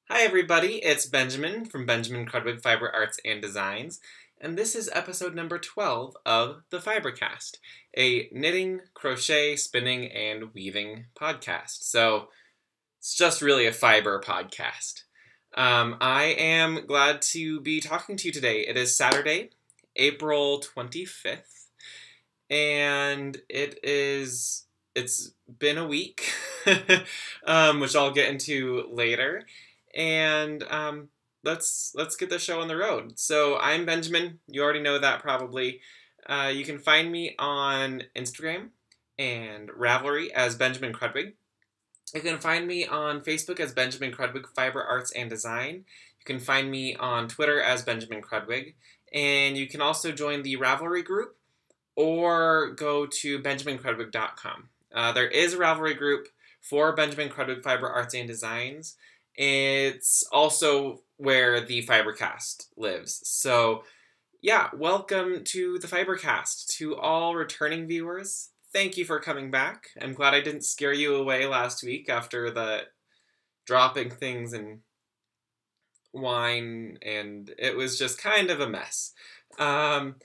Hi everybody, it's Benjamin from Benjamin Krudwig Fiber Arts and Designs, and this is episode number 12 of the Fibercast, a knitting, crochet, spinning, and weaving podcast. So it's just really a fiber podcast. I am glad to be talking to you today. It is Saturday, April 25th, and it's been a week, which I'll get into later. And let's get the show on the road. So I'm Benjamin. You already know that probably. You can find me on Instagram and Ravelry as Benjamin Krudwig. You can find me on Facebook as Benjamin Krudwig Fiber Arts and Design. You can find me on Twitter as Benjamin Krudwig. And you can also join the Ravelry group or go to benjamincrudwig.com. There is a Ravelry group for Benjamin Krudwig Fiber Arts and Designs. It's also where the Fibercast lives. So, yeah, welcome to the Fibercast. To all returning viewers, thank you for coming back. I'm glad I didn't scare you away last week after the dropping things and wine, and it was just kind of a mess. And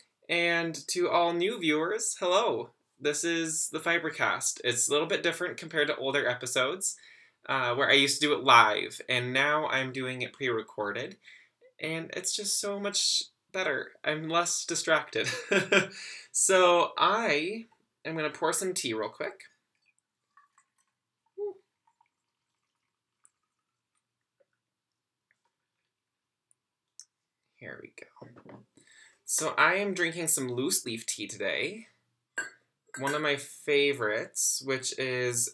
to all new viewers, hello. This is the Fibercast. It's a little bit different compared to older episodes. Where I used to do it live, and now I'm doing it pre-recorded, and it's just so much better. I'm less distracted. So I am going to pour some tea real quick. Here we go. So I am drinking some loose leaf tea today. One of my favorites, which is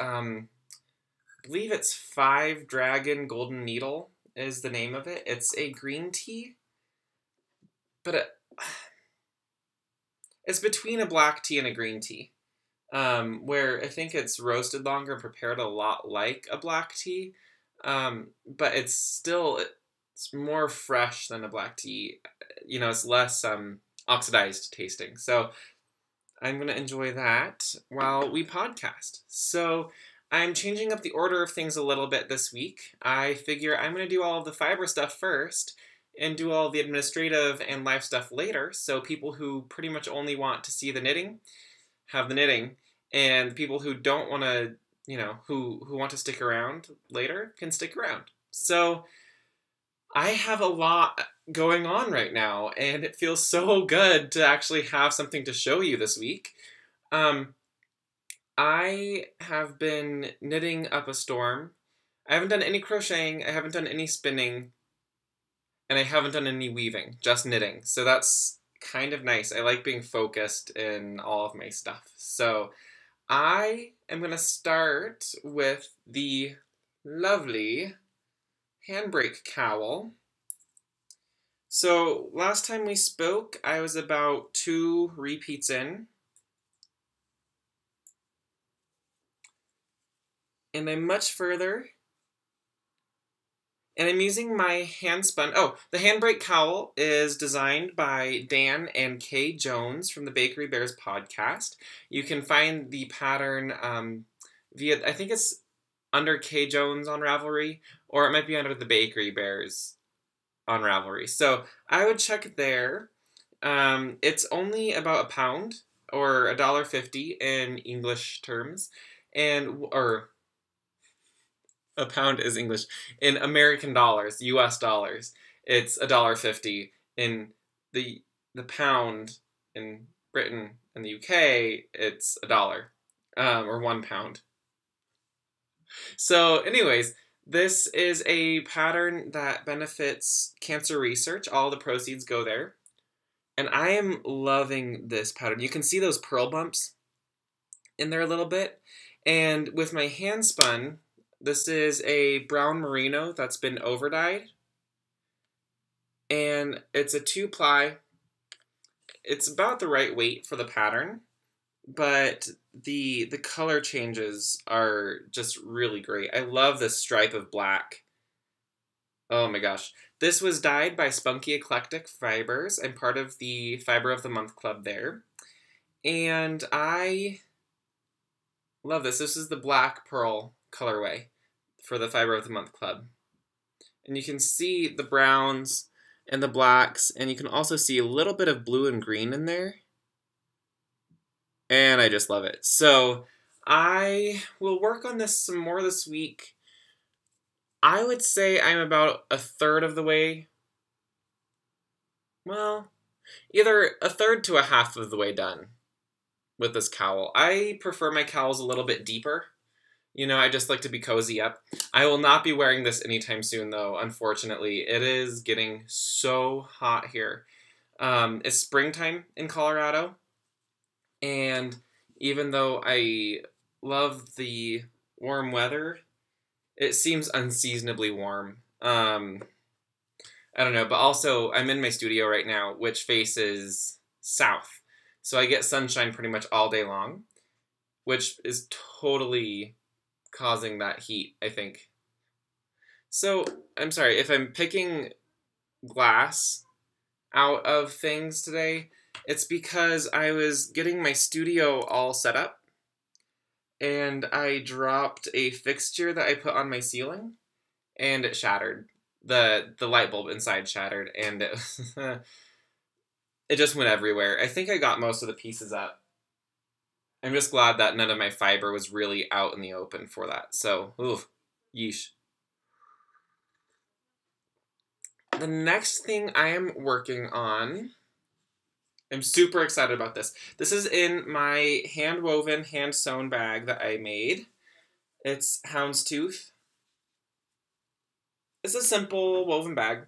I believe it's Five Dragon Golden Needle is the name of it. It's a green tea, but it's between a black tea and a green tea, where I think it's roasted longer and prepared a lot like a black tea, but it's more fresh than a black tea. You know, it's less oxidized tasting. So I'm going to enjoy that while we podcast. So I'm changing up the order of things a little bit this week. I figure I'm going to do all of the fiber stuff first and do all the administrative and live stuff later, so people who pretty much only want to see the knitting have the knitting, and people who don't want to, who want to stick around later can stick around. So I have a lot going on right now, and it feels so good to actually have something to show you this week. I have been knitting up a storm. I haven't done any crocheting, I haven't done any spinning, and I haven't done any weaving, just knitting. So that's kind of nice. I like being focused in all of my stuff. So I am going to start with the lovely handbrake cowl. So last time we spoke, I was about 2 repeats in. And I'm much further, and I'm using my hand spun. Oh, the handbrake cowl is designed by Dan and Kay Jones from the Bakery Bears podcast. You can find the pattern via, I think it's under Kay Jones on Ravelry, or it might be under the Bakery Bears on Ravelry. So I would check there. It's only about £1 or $1.50 in English terms, or a pound is English. In American dollars, US dollars, it's $1.50. In the pound in Britain and the UK, it's $1, or £1. So anyways, this is a pattern that benefits cancer research. All the proceeds go there. And I am loving this pattern. You can see those pearl bumps in there a little bit. And with my hand spun, this is a brown merino that's been overdyed, and it's a 2-ply. It's about the right weight for the pattern, but the color changes are just really great. I love this stripe of black. Oh my gosh. This was dyed by Spunky Eclectic Fibers. I'm part of the Fiber of the Month Club there, and I love this. This is the black pearl colorway for the Fiber of the Month Club. And you can see the browns and the blacks, and you can also see a little bit of blue and green in there. And I just love it. So I will work on this some more this week. I would say I'm about a third of the way. Well, either a third to a half of the way done with this cowl. I prefer my cowls a little bit deeper. You know, I just like to be cozy up. I will not be wearing this anytime soon, though, unfortunately. It is getting so hot here. It's springtime in Colorado, and even though I love the warm weather, it seems unseasonably warm. I don't know, but also I'm in my studio right now, which faces south. So I get sunshine pretty much all day long, which is totally causing that heat, I think. So, I'm sorry, if I'm picking glass out of things today, it's because I was getting my studio all set up, and I dropped a fixture that I put on my ceiling, and it shattered. The light bulb inside shattered, and it, it just went everywhere. I think I got most of the pieces up. I'm just glad that none of my fiber was really out in the open for that. So, ooh, yeesh. The next thing I am working on, I'm super excited about this. This is in my hand-woven, hand-sewn bag that I made. It's houndstooth. It's a simple woven bag.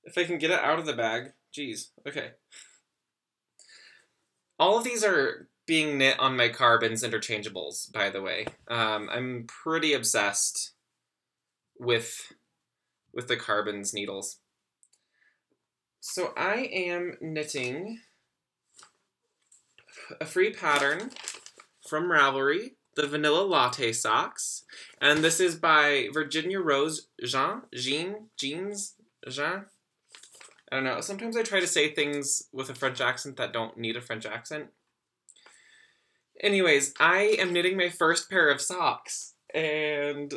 If I can get it out of the bag. Geez, okay. All of these are being knit on my Carbons interchangeables, by the way. I'm pretty obsessed with the Carbons needles. So I am knitting a free pattern from Ravelry, the Vanilla Latte Socks. And this is by Virginia Rose Jeans. I don't know. Sometimes I try to say things with a French accent that don't need a French accent. Anyways, I am knitting my first pair of socks. And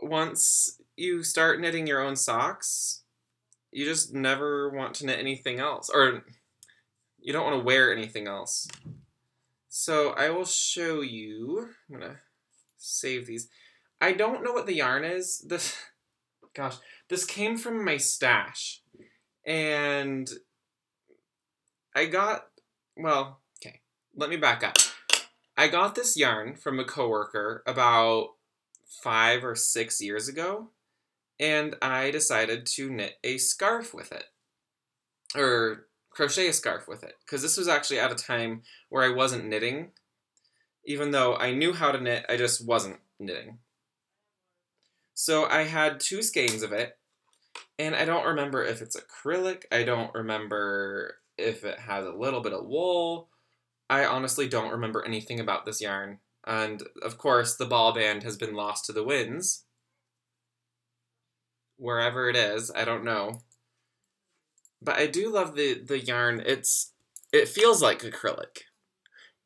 once you start knitting your own socks, you just never want to knit anything else. Or you don't want to wear anything else. So I will show you. I'm going to save these. I don't know what the yarn is. This came from my stash. And I got, well, okay, let me back up. I got this yarn from a coworker about 5 or 6 years ago. And I decided to knit a scarf with it. Or crochet a scarf with it. Because this was actually at a time where I wasn't knitting. Even though I knew how to knit, I just wasn't knitting. So I had 2 skeins of it. And I don't remember if it's acrylic. I don't remember if it has a little bit of wool. I honestly don't remember anything about this yarn. And, of course, the ball band has been lost to the winds. Wherever it is, I don't know. But I do love the yarn. It feels like acrylic.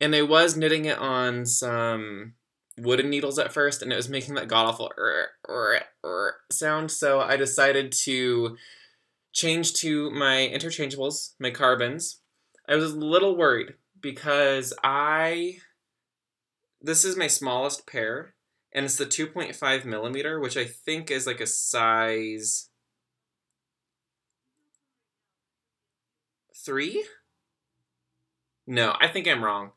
And I was knitting it on some wooden needles at first, and it was making that god-awful sound, so I decided to change to my interchangeables, my Carbons. I was a little worried, because this is my smallest pair, and it's the 2.5 millimeter, which I think is like a size 3? No, I think I'm wrong.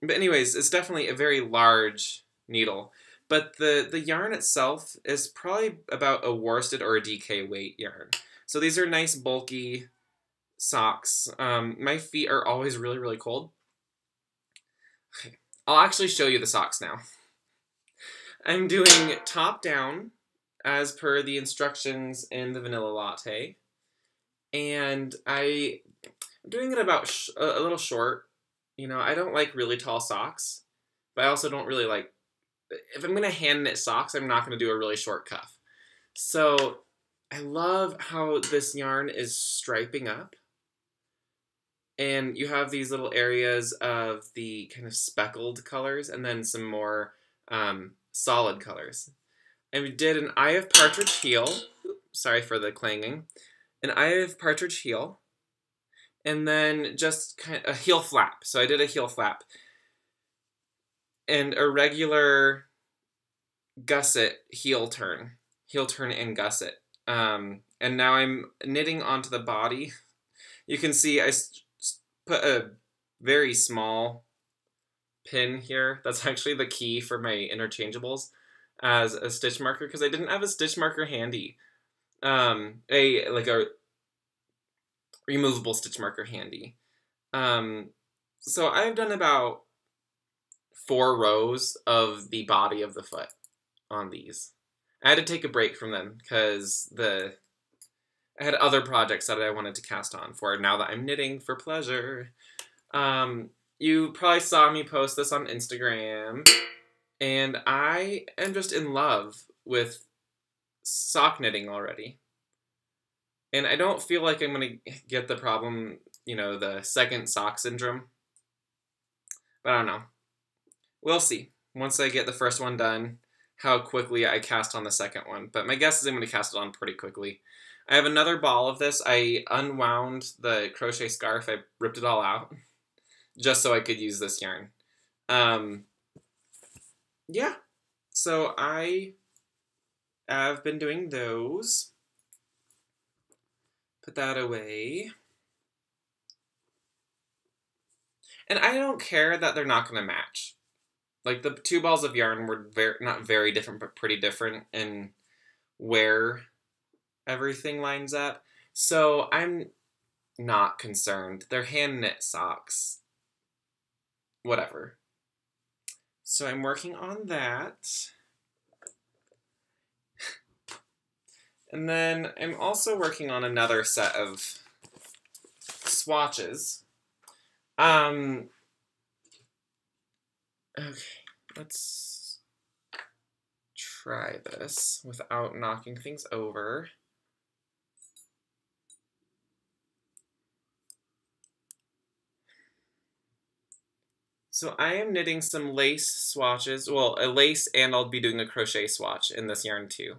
But anyways, it's definitely a very large needle. But the yarn itself is probably about a worsted or a DK weight yarn. So these are nice bulky socks. My feet are always really, really cold. Okay. I'll actually show you the socks now. I'm doing top down as per the instructions in the Vanilla Latte. And I'm doing it about a little short. You know, I don't like really tall socks, but I also don't really like, if I'm going to hand knit socks, I'm not going to do a really short cuff. So I love how this yarn is striping up. And you have these little areas of the kind of speckled colors and then some more solid colors. And we did an eye of partridge heel. Sorry for the clanging. An eye of partridge heel. And then just kind of a heel flap. So I did a heel flap. And a regular gusset heel turn. Heel turn and gusset. And now I'm knitting onto the body. You can see I put a very small pin here. That's actually the key for my interchangeables as a stitch marker because I didn't have a stitch marker handy. A removable stitch marker handy. So I've done about 4 rows of the body of the foot on these. I had to take a break from them because I had other projects that I wanted to cast on for now that I'm knitting for pleasure. You probably saw me post this on Instagram, and I am just in love with sock knitting already. And I don't feel like I'm going to get the problem, the second sock syndrome. But I don't know. We'll see. Once I get the first one done, how quickly I cast on the second one. But my guess is I'm going to cast it on pretty quickly. I have another ball of this. I unwound the crochet scarf. I ripped it all out just so I could use this yarn. Yeah. So I have been doing those. Put that away. And I don't care that they're not going to match. Like, the 2 balls of yarn were not very different, but pretty different in where everything lines up. So I'm not concerned. They're hand knit socks. Whatever. So I'm working on that. And then I'm also working on another set of swatches. Okay, let's try this without knocking things over. So I am knitting some lace swatches, well, a lace, and I'll be doing a crochet swatch in this yarn too,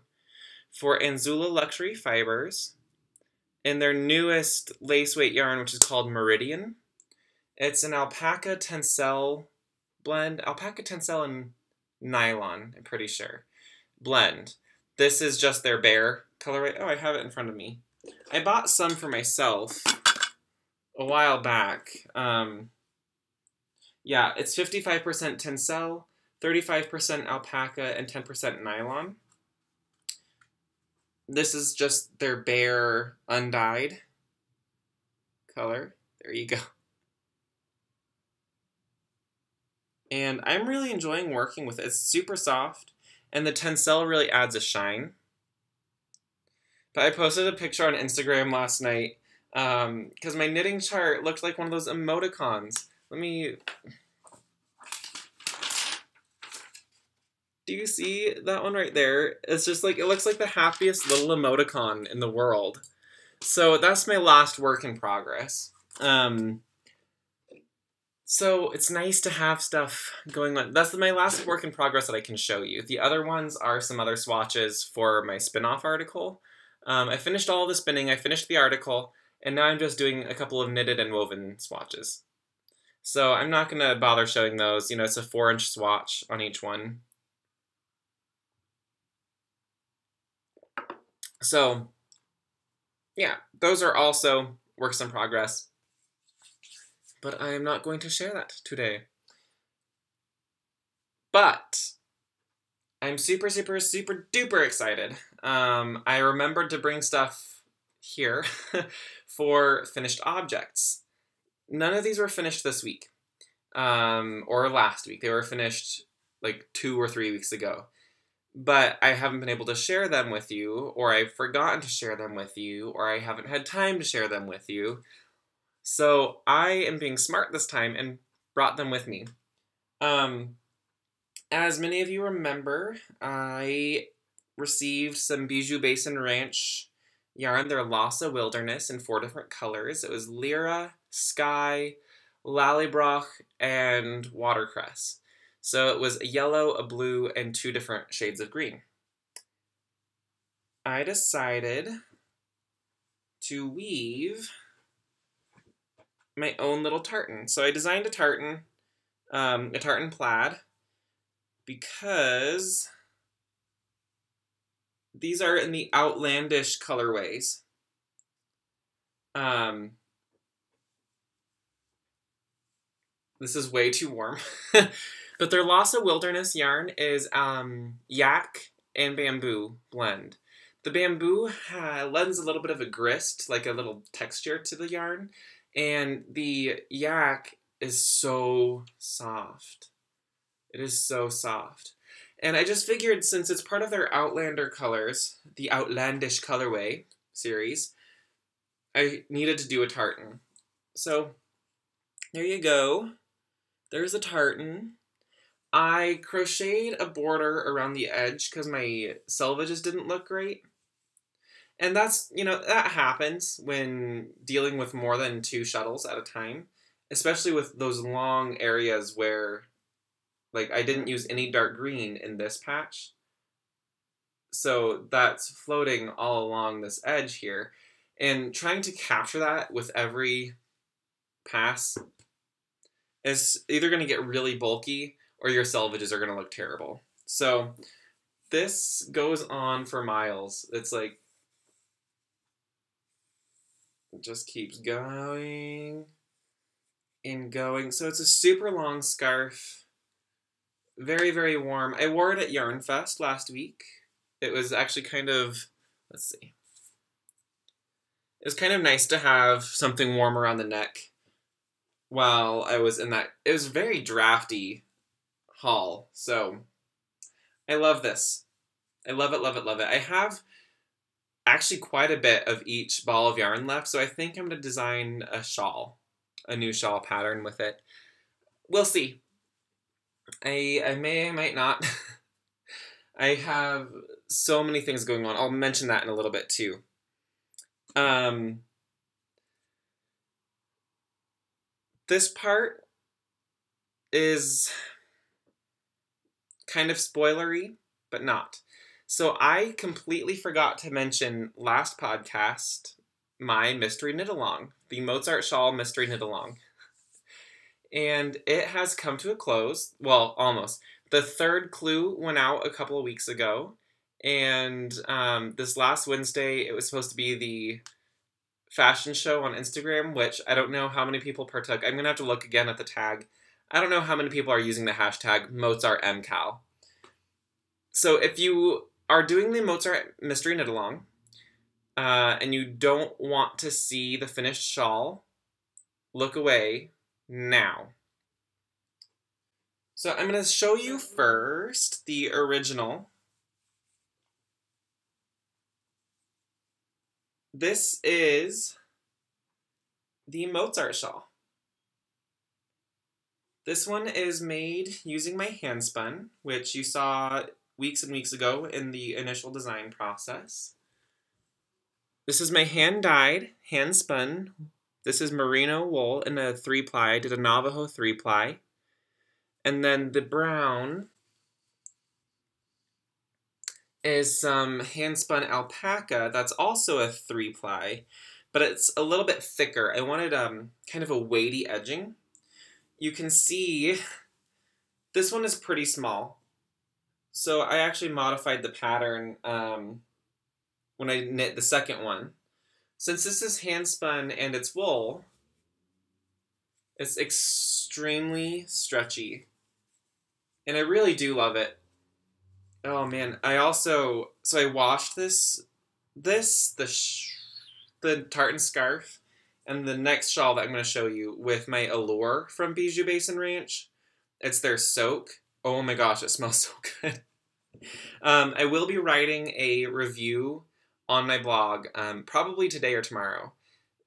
for Anzula Luxury Fibers in their newest lace weight yarn, which is called Meridian. It's an alpaca tencel blend, alpaca tencel and nylon, I'm pretty sure, blend. This is just their bare colorway. Oh, I have it in front of me. I bought some for myself a while back. Yeah, it's 55% tencel, 35% alpaca, and 10% nylon. This is just their bare undyed color. There you go. And I'm really enjoying working with it. It's super soft, and the tencel really adds a shine. But I posted a picture on Instagram last night because my knitting chart looked like one of those emoticons. Let me... Do you see that one right there? It's just like, it looks like the happiest little emoticon in the world. So that's my last work in progress. So it's nice to have stuff going on. That's my last work in progress that I can show you. The other ones are some other swatches for my spin-off article. I finished all the spinning, I finished the article, and now I'm just doing a couple of knitted and woven swatches. So I'm not going to bother showing those. It's a 4-inch swatch on each one. So, yeah, those are also works in progress. But I am not going to share that today. But I'm super, super, super duper excited. I remembered to bring stuff here for finished objects. None of these were finished this week or last week. They were finished like 2 or 3 weeks ago. But I haven't been able to share them with you, or I've forgotten to share them with you, or I haven't had time to share them with you. So I am being smart this time and brought them with me. As many of you remember, I received some Bijou Basin Ranch yarn, their Lhasa Wilderness, in 4 different colors. It was Lyra, Sky, Lallybroch, and Watercress. So it was a yellow, a blue, and 2 different shades of green. I decided to weave my own little tartan. So I designed a tartan plaid, because these are in the outlandish colorways. This is way too warm. But their Lhasa Wilderness yarn is yak and bamboo blend. The bamboo lends a little bit of a grist, like a little texture to the yarn, and the yak is so soft. It is so soft. And I just figured, since it's part of their Outlander colors, the Outlandish colorway series, I needed to do a tartan. So there you go. There's a tartan. I crocheted a border around the edge because my selvages didn't look great. And that's, that happens when dealing with more than 2 shuttles at a time, especially with those long areas where, like, I didn't use any dark green in this patch. So that's floating all along this edge here. And trying to capture that with every pass is either going to get really bulky or your selvages are going to look terrible. So this goes on for miles. It's like, it just keeps going and going. So it's a super long scarf. Very, very warm. I wore it at Yarn Fest last week. It was actually kind of, let's see. It was kind of nice to have something warm around the neck while I was in that. It was a very drafty haul. So I love this. I love it, love it, love it. I have actually quite a bit of each ball of yarn left, so I think I'm going to design a shawl, a new shawl pattern with it. We'll see. I may, I might not. I have so many things going on. I'll mention that in a little bit too. This part is kind of spoilery, but not. So I completely forgot to mention last podcast my mystery knit-along, the Mozart Shawl mystery knit-along. And it has come to a close. Well, almost. The 3rd clue went out a couple of weeks ago. And this last Wednesday, it was supposed to be the fashion show on Instagram, which I don't know how many people partook. I'm going to have to look again at the tag. I don't know how many people are using the hashtag MozartMCal. So if you are doing the Mozart mystery knit-along, and you don't want to see the finished shawl, look away now. So I'm going to show you first the original. This is the Mozart Shawl. This one is made using my hand spun, which you saw weeks and weeks ago in the initial design process. This is my hand-dyed, hand-spun. This is merino wool in a 3-ply. I did a Navajo 3-ply. And then the brown is some hand-spun alpaca. That's also a 3-ply, but it's a little bit thicker. I wanted kind of a weighty edging. You can see this one is pretty small. So I actually modified the pattern when I knit the second one. Since this is hand spun and it's wool, it's extremely stretchy. And I really do love it. Oh man, I washed the tartan scarf and the next shawl that I'm going to show you with my Allure from Bijou Basin Ranch. It's their soak. Oh my gosh, it smells so good. I will be writing a review on my blog, probably today or tomorrow.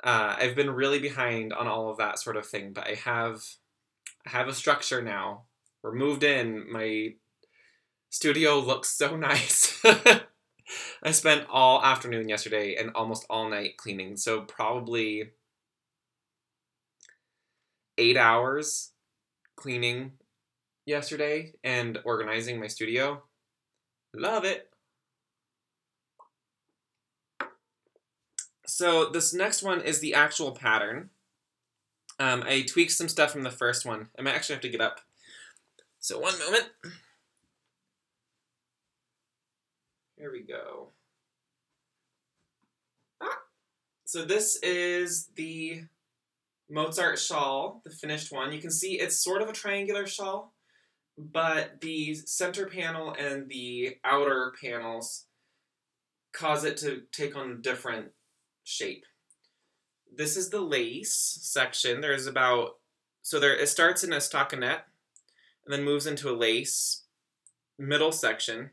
I've been really behind on all of that sort of thing, but I have a structure now. We're moved in. My studio looks so nice. I spent all afternoon yesterday and almost all night cleaning, so probably 8 hours cleaning yesterday and organizing my studio. Love it. So this next one is the actual pattern. I tweaked some stuff from the first one. I might actually have to get up. So one moment. Here we go. So this is the Mozart Shawl, the finished one. You can see it's sort of a triangular shawl, but the center panel and the outer panels cause it to take on a different shape. This is the lace section. There's about, it starts in a stockinette and then moves into a lace middle section.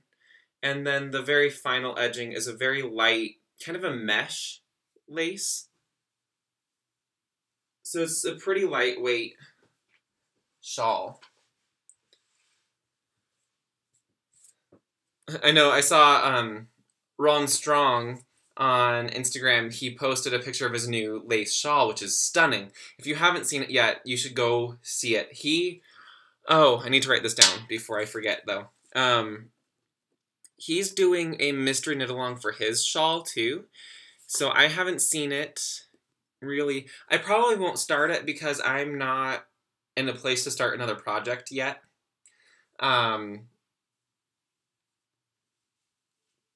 And then the very final edging is a very light, kind of a mesh lace. So it's a pretty lightweight shawl. I know, I saw Ron Strong on Instagram. He posted a picture of his new lace shawl, which is stunning. If you haven't seen it yet, you should go see it. I need to write this down before I forget, though. He's doing a mystery knit-along for his shawl, too. So I haven't seen it, really. I probably won't start it because I'm not in a place to start another project yet. But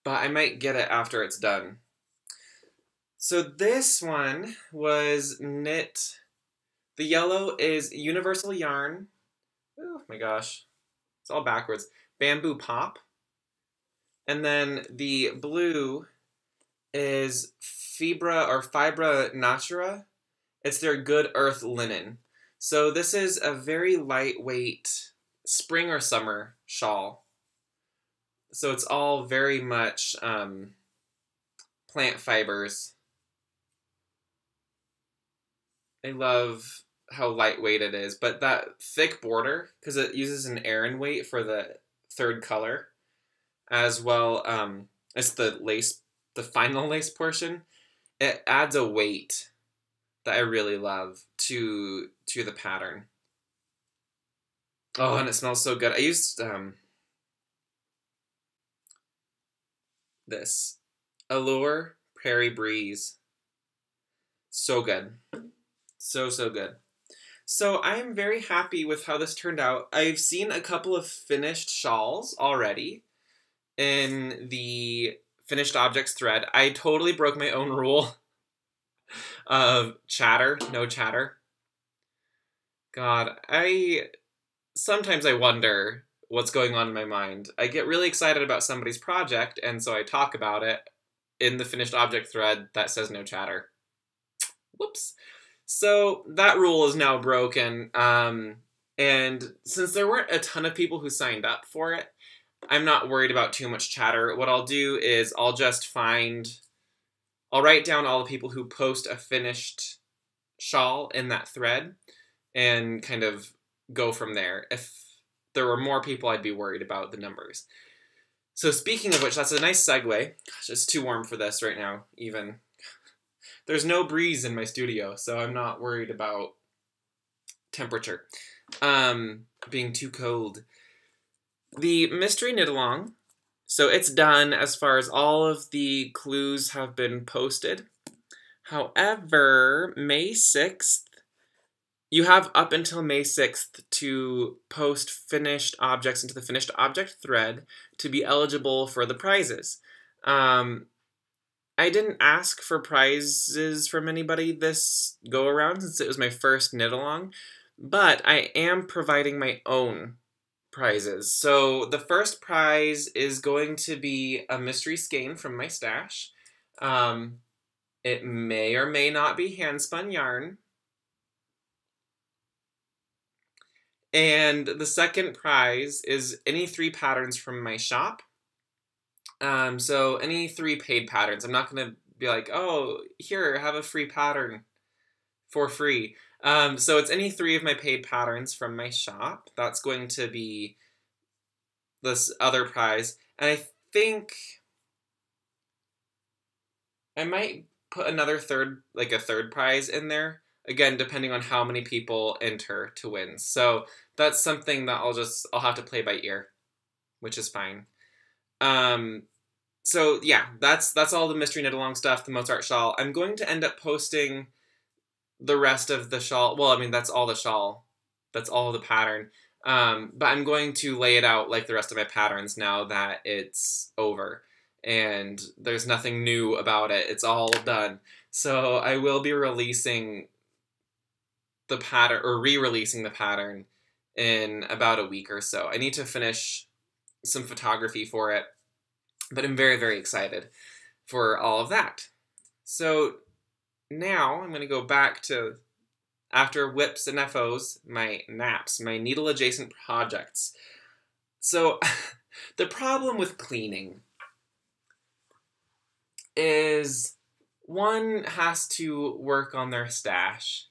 I might get it after it's done. So this one was knit. The yellow is Universal Yarn. Oh my gosh. It's all backwards. Bamboo Pop. And then the blue is Fibra Natura. It's their Good Earth Linen. So this is a very lightweight spring or summer shawl. So it's all very much plant fibers. I love how lightweight it is, but that thick border, because it uses an Aran weight for the third color, as well as the lace, the final lace portion, it adds a weight that I really love to the pattern. Oh, and it smells so good. I used this Allure Prairie Breeze. So good. So good. So I'm very happy with how this turned out. I've seen a couple of finished shawls already in the finished objects thread. I totally broke my own rule of no chatter. God, sometimes I wonder what's going on in my mind. I get really excited about somebody's project, and so I talk about it in the finished object thread that says no chatter. Whoops. So that rule is now broken, and since there weren't a ton of people who signed up for it, I'm not worried about too much chatter. What I'll do is I'll write down all the people who post a finished shawl in that thread and kind of go from there. If there were more people, I'd be worried about the numbers. So speaking of which, that's a nice segue. Gosh, it's too warm for this right now, even. There's no breeze in my studio, so I'm not worried about temperature being too cold. The mystery knit-along, so it's done as far as all of the clues have been posted. However, May 6th, you have up until May 6th to post finished objects into the finished object thread to be eligible for the prizes. I didn't ask for prizes from anybody this go-around since it was my first knit-along, but I am providing my own prizes. So the first prize is going to be a mystery skein from my stash. It may or may not be hand-spun yarn. And the second prize is any 3 patterns from my shop. So any 3 paid patterns. I'm not going to be like, oh, here, have a free pattern for free. So it's any 3 of my paid patterns from my shop. That's going to be this other prize. And I think I might put another a third prize in there. Again, depending on how many people enter to win. So that's something that I'll have to play by ear, which is fine. So yeah, that's all the mystery knit along stuff, the Mozart shawl. I'm going to end up posting the rest of the shawl. Well, I mean, that's all the shawl. That's all the pattern. But I'm going to lay it out like the rest of my patterns now that it's over. And there's nothing new about it. It's all done. So I will be releasing the pattern, or re-releasing the pattern, in about a week or so. I need to finish some photography for it, but I'm very, very excited for all of that. So now I'm going to go back to, after whips and FOs, my naps, my needle adjacent projects. So the problem with cleaning is one has to work on their stash.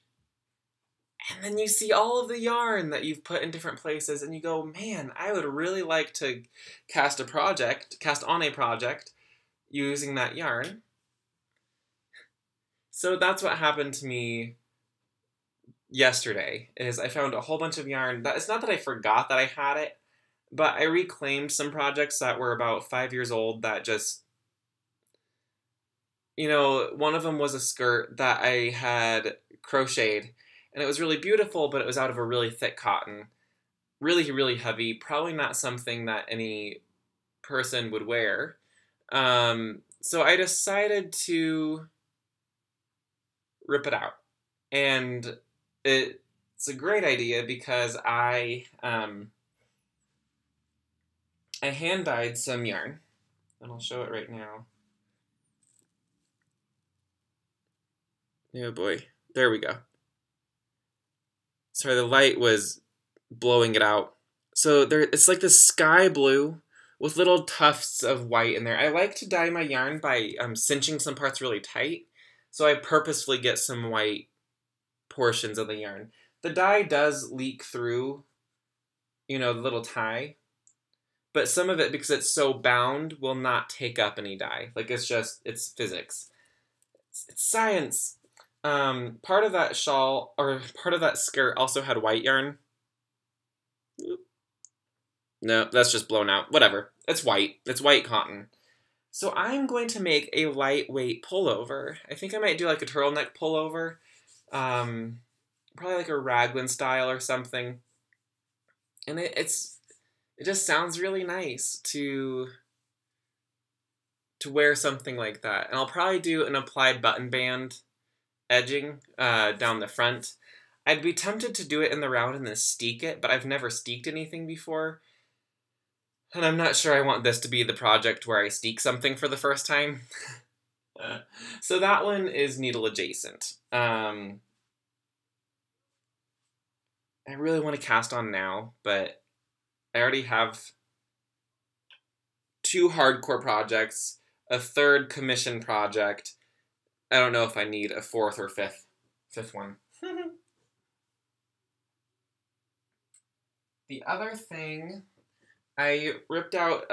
And then you see all of the yarn that you've put in different places, and you go, man, I would really like to cast on a project using that yarn. So that's what happened to me yesterday, is I found a whole bunch of yarn. It's not that I forgot that I had it, but I reclaimed some projects that were about 5 years old that just, one of them was a skirt that I had crocheted. And it was really beautiful, but it was out of a really thick cotton. Really, really heavy. Probably not something that any person would wear. So I decided to rip it out. And it's a great idea because I hand-dyed some yarn. And I'll show it right now. Oh boy. There we go. Sorry, the light was blowing it out. So it's like this sky blue with little tufts of white in there. I like to dye my yarn by cinching some parts really tight. So I purposefully get some white portions of the yarn. The dye does leak through, the little tie. But some of it, because it's so bound, will not take up any dye. Like, it's physics. It's science. Part of that shawl, or part of that skirt, also had white yarn. No, that's just blown out. Whatever. It's white. It's white cotton. So I'm going to make a lightweight pullover. I think I might do like a turtleneck pullover. Probably like a raglan style or something. And it just sounds really nice to wear something like that. And I'll probably do an applied button band edging down the front. I'd be tempted to do it in the round and then steek it, but I've never steeked anything before. And I'm not sure I want this to be the project where I steek something for the first time. So that one is needle adjacent. I really want to cast on now, but I already have 2 hardcore projects, a 3rd commission project. I don't know if I need a 4th or 5th one. The other thing, I ripped out,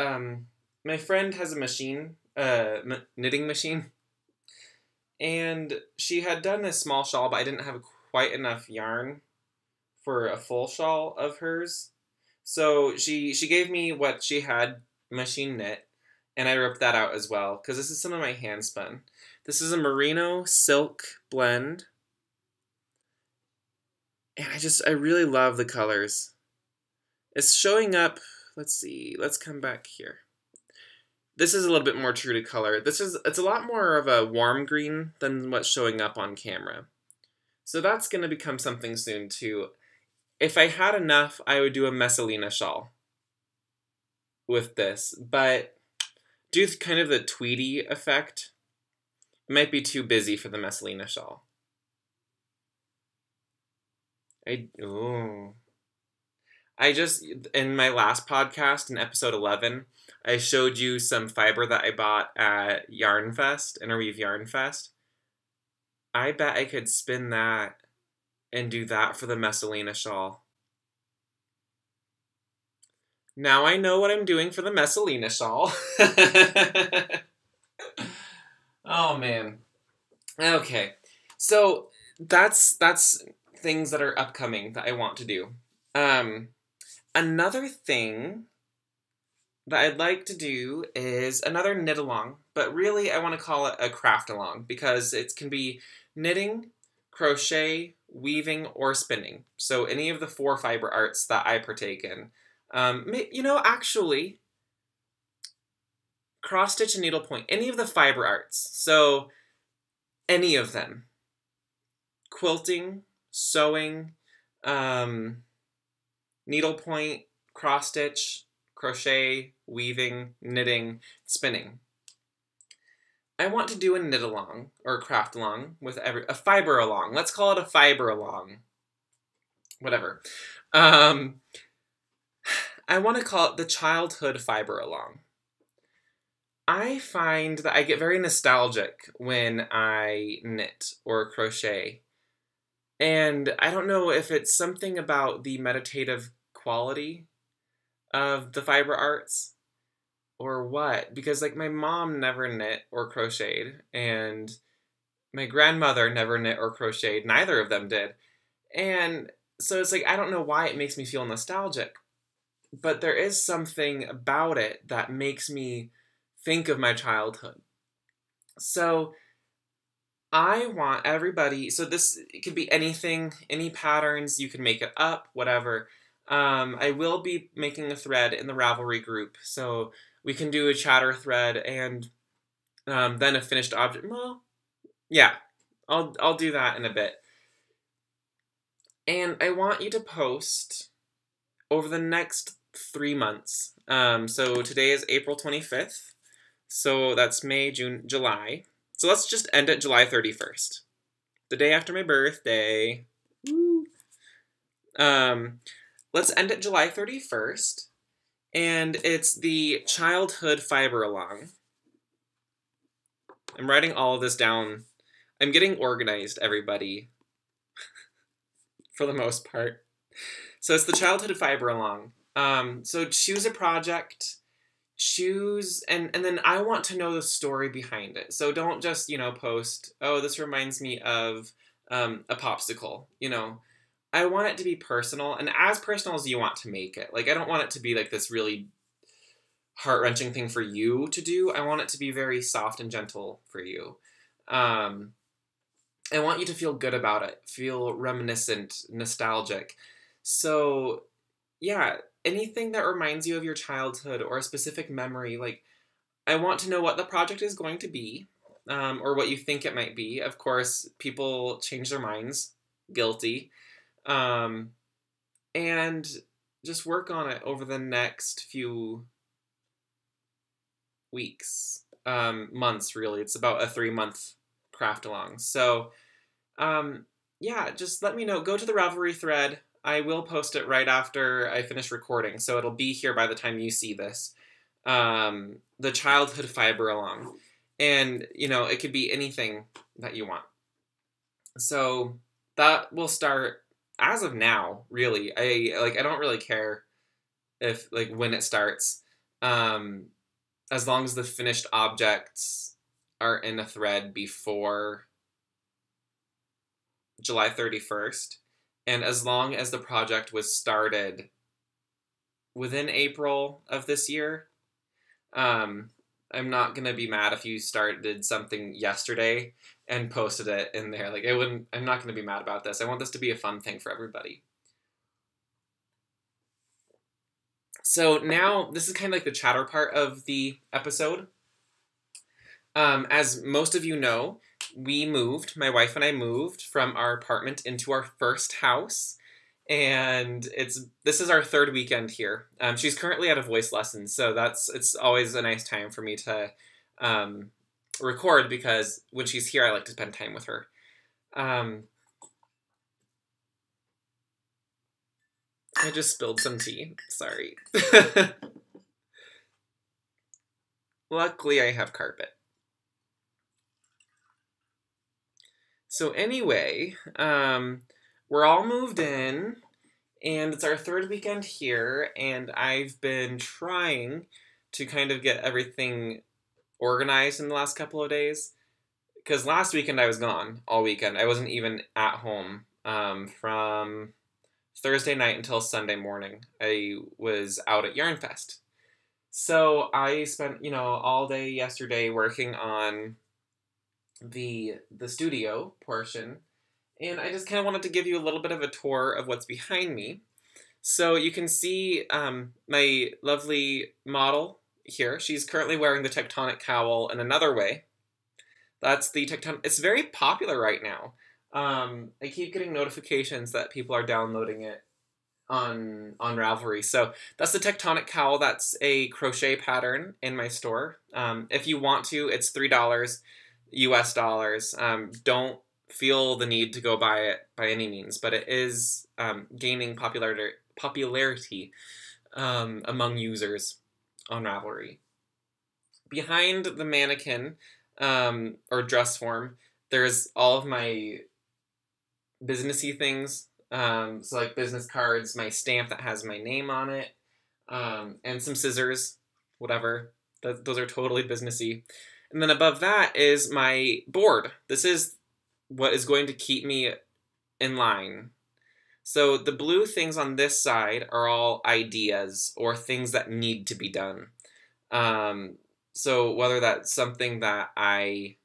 my friend has a machine, knitting machine, and she had done a small shawl, but I didn't have quite enough yarn for a full shawl of hers. So she gave me what she had machine knit, and I ripped that out as well, because this is some of my hand spun. This is a merino silk blend. And I really love the colors. It's showing up, let's see, let's come back here. This is a little bit more true to color. It's a lot more of a warm green than what's showing up on camera. So that's going to become something soon too. If I had enough, I would do a Messalina shawl with this, but due to kind of the tweedy effect, it might be too busy for the Messalina shawl. I just, in my last podcast, in episode 11, I showed you some fiber that I bought at Yarn Fest, Interweave Yarn Fest. I bet I could spin that and do that for the Messalina shawl. Now I know what I'm doing for the Messalina shawl. Oh, man. Okay. So that's things that are upcoming that I want to do. Um, Another thing that I'd like to do is another knit along, but really I want to call it a craft along because it can be knitting, crochet, weaving, or spinning. So any of the 4 fiber arts that I partake in. Actually, cross stitch and needlepoint, any of the fiber arts. So any of them. Quilting, sewing, needlepoint, cross stitch, crochet, weaving, knitting, spinning. I want to do a knit along or a craft along with a fiber along. Let's call it a fiber along. Whatever. I want to call it the childhood fiber along. I find that I get very nostalgic when I knit or crochet. And I don't know if it's something about the meditative quality of the fiber arts or what, because like my mom never knit or crocheted and my grandmother never knit or crocheted, neither of them did. And so it's like I don't know why it makes me feel nostalgic, but there is something about it that makes me think of my childhood. So I want everybody, so this it could be anything, any patterns, you can make it up, whatever. I will be making a thread in the Ravelry group, so we can do a chatter thread and then a finished object. Well, yeah, I'll do that in a bit. And I want you to post over the next 3 months. So today is April 25th, so that's May, June, July. So let's just end at July 31st, the day after my birthday. Woo. Let's end at July 31st, and it's the childhood fiber along. I'm writing all of this down. I'm getting organized, everybody, for the most part. So it's the childhood fiber along. So choose a project. And then I want to know the story behind it. So don't just, post, oh, this reminds me of a popsicle, I want it to be personal, and as personal as you want to make it. Like, I don't want it to be like this really heart-wrenching thing for you to do. I want it to be very soft and gentle for you. I want you to feel good about it, feel reminiscent, nostalgic. So, yeah, anything that reminds you of your childhood or a specific memory, like, I want to know what the project is going to be, or what you think it might be. Of course, people change their minds. Guilty. And just work on it over the next few weeks, months, really. It's about a 3-month craft along. So, yeah, just let me know. Go to the Ravelry thread. I will post it right after I finish recording, so it'll be here by the time you see this. The childhood fiber along. And, it could be anything that you want. So that will start as of now, really. I don't really care if, when it starts. As long as the finished objects are in a thread before July 31st. And as long as the project was started within April of this year, I'm not going to be mad if you started something yesterday and posted it in there. I'm not going to be mad about this. I want this to be a fun thing for everybody. So now, this is kind of like the chatter part of the episode. As most of you know, my wife and I moved from our apartment into our first house. And this is our 3rd weekend here. She's currently at a voice lesson, so it's always a nice time for me to record, because when she's here, I like to spend time with her. I just spilled some tea. Sorry. Luckily, I have carpet. So anyway, we're all moved in, and it's our 3rd weekend here, and I've been trying to kind of get everything organized in the last couple of days. because last weekend I was gone all weekend. I wasn't even at home from Thursday night until Sunday morning. I was out at Yarn Fest. So I spent, all day yesterday working on the studio portion, and I just kind of wanted to give you a little bit of a tour of what's behind me. So you can see my lovely model here. She's currently wearing the tectonic cowl in another way. That's the tectonic. It's very popular right now. I keep getting notifications that people are downloading it on Ravelry. So that's the tectonic cowl. That's a crochet pattern in my store. If you want to, it's $3 US dollars. Don't feel the need to go buy it by any means, but it is gaining popularity among users on Ravelry. Behind the mannequin or dress form, there's all of my businessy things. So like business cards, my stamp that has my name on it, and some scissors, whatever. Those are totally businessy. And then above that is my board. This is what is going to keep me in line. So the blue things on this side are all ideas or things that need to be done. So whether that's something that I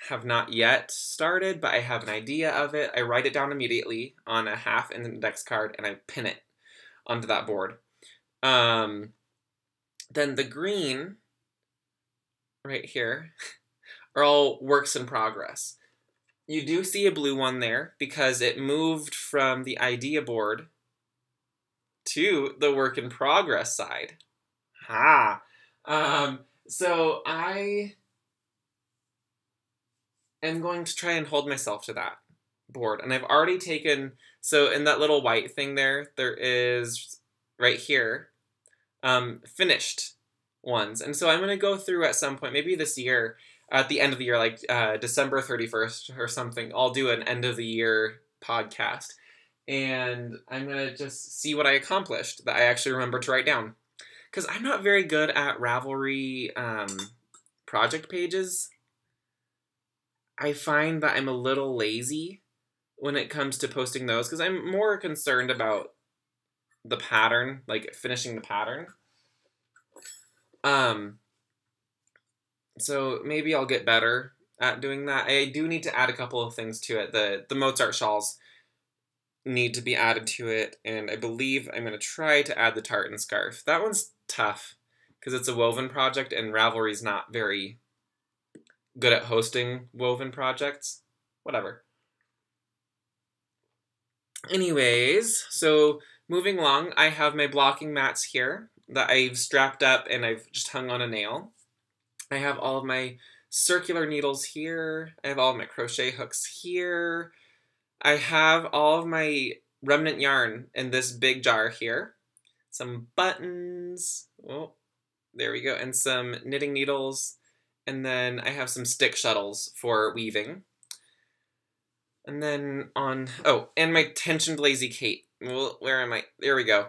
have not yet started, but I have an idea of it, I write it down immediately on a half index card and I pin it onto that board. Then the green right here are all works in progress. You do see a blue one there because it moved from the idea board to the work in progress side. So I am going to try and hold myself to that board. And I've already taken, so in that little white thing there is right here, finished ones. And so I'm going to go through at some point, maybe this year, at the end of the year, like December 31st or something, I'll do an end of the year podcast. And I'm going to just see what I accomplished that I actually remember to write down. Because I'm not very good at Ravelry project pages. I find that I'm a little lazy when it comes to posting those because I'm more concerned about the pattern, like finishing the pattern. So maybe I'll get better at doing that. I do need to add a couple of things to it. The Mozart Shawls need to be added to it, and I believe I'm going to try to add the tartan scarf. That one's tough because it's a woven project, and Ravelry's not very good at hosting woven projects. Whatever. Anyways, so moving along, I have my blocking mats here that I've strapped up and I've just hung on a nail. I have all of my circular needles here. I have all of my crochet hooks here. I have all of my remnant yarn in this big jar here. Some buttons. Oh, there we go. And some knitting needles. And then I have some stick shuttles for weaving. And then and my tensioned lazy Kate. Well, where am I? There we go.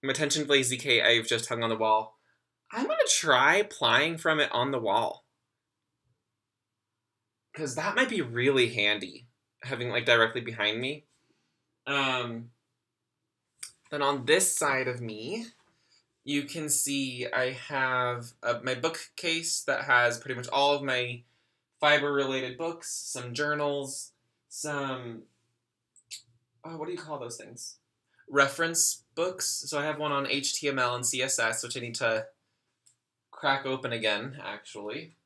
My tensioned lazy Kate I've just hung on the wall. I'm going to try plying from it on the wall. Because that might be really handy, having like directly behind me. Then on this side of me, you can see I have my bookcase that has pretty much all of my fiber-related books, some journals, some, what do you call those things? Reference books. So I have one on HTML and CSS, which I need to crack open again, actually.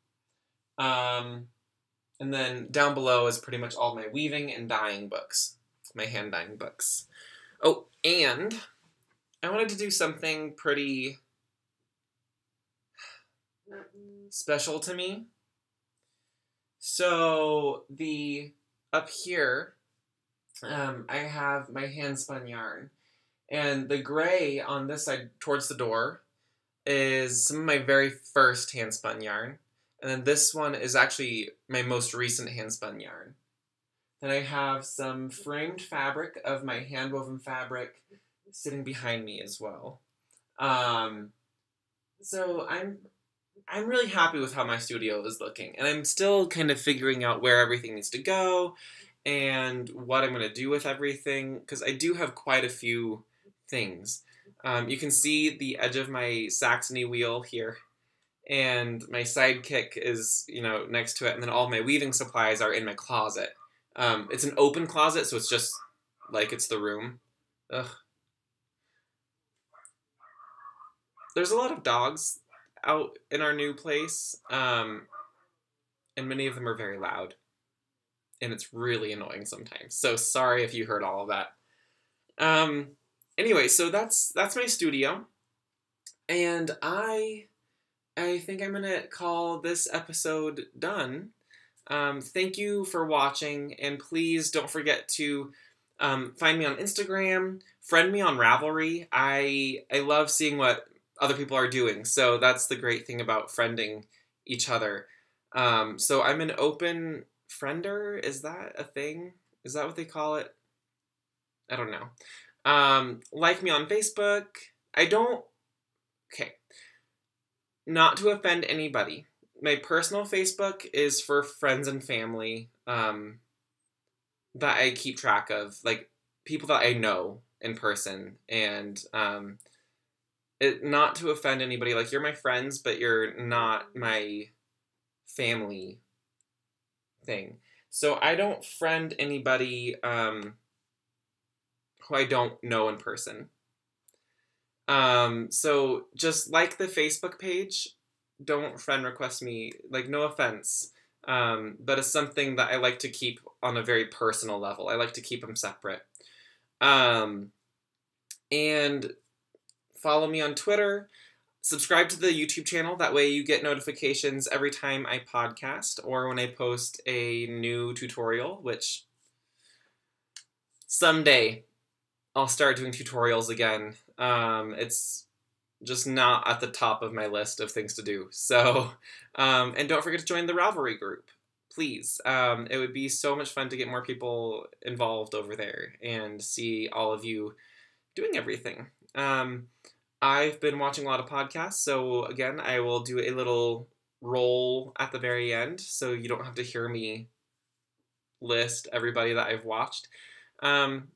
And then down below is pretty much all my weaving and dyeing books, my hand dyeing books. Oh, and I wanted to do something pretty special to me. So up here, I have my hand spun yarn, and the gray on this side towards the door is some of my very first hand spun yarn. And then this one is actually my most recent hand spun yarn. Then I have some framed fabric of my hand woven fabric sitting behind me as well. So I'm I'm really happy with how my studio is looking, and I'm still kind of figuring out where everything needs to go and what I'm going to do with everything, because I do have quite a few things. You can see the edge of my Saxony wheel here, and my sidekick is, next to it, and then all my weaving supplies are in my closet. It's an open closet, so it's just like it's the room. Ugh. There's a lot of dogs out in our new place, and many of them are very loud, and it's really annoying sometimes. So sorry if you heard all of that. Anyway, so that's my studio, and I think I'm gonna call this episode done. Thank you for watching, and please don't forget to find me on Instagram, friend me on Ravelry. I love seeing what other people are doing, so that's the great thing about friending each other. So I'm an open friender. Is that a thing? Is that what they call it? I don't know. Like me on Facebook. Okay. Not to offend anybody. My personal Facebook is for friends and family that I keep track of, like people that I know in person, and not to offend anybody. Like, you're my friends, but you're not my family thing. So I don't friend anybody who I don't know in person. So just like the Facebook page, don't friend request me, like, no offense. But it's something that I like to keep on a very personal level. I like to keep them separate. And follow me on Twitter. Subscribe to the YouTube channel. That way you get notifications every time I podcast or when I post a new tutorial, which someday I'll start doing tutorials again. It's just not at the top of my list of things to do. So, and don't forget to join the Ravelry group, please. It would be so much fun to get more people involved over there and see all of you doing everything. I've been watching a lot of podcasts, so again, I will do a little roll at the very end, so you don't have to hear me list everybody that I've watched. And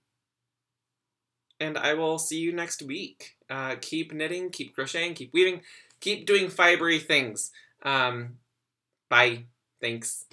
I will see you next week. Keep knitting, keep crocheting, keep weaving, keep doing fibery things. Bye. Thanks.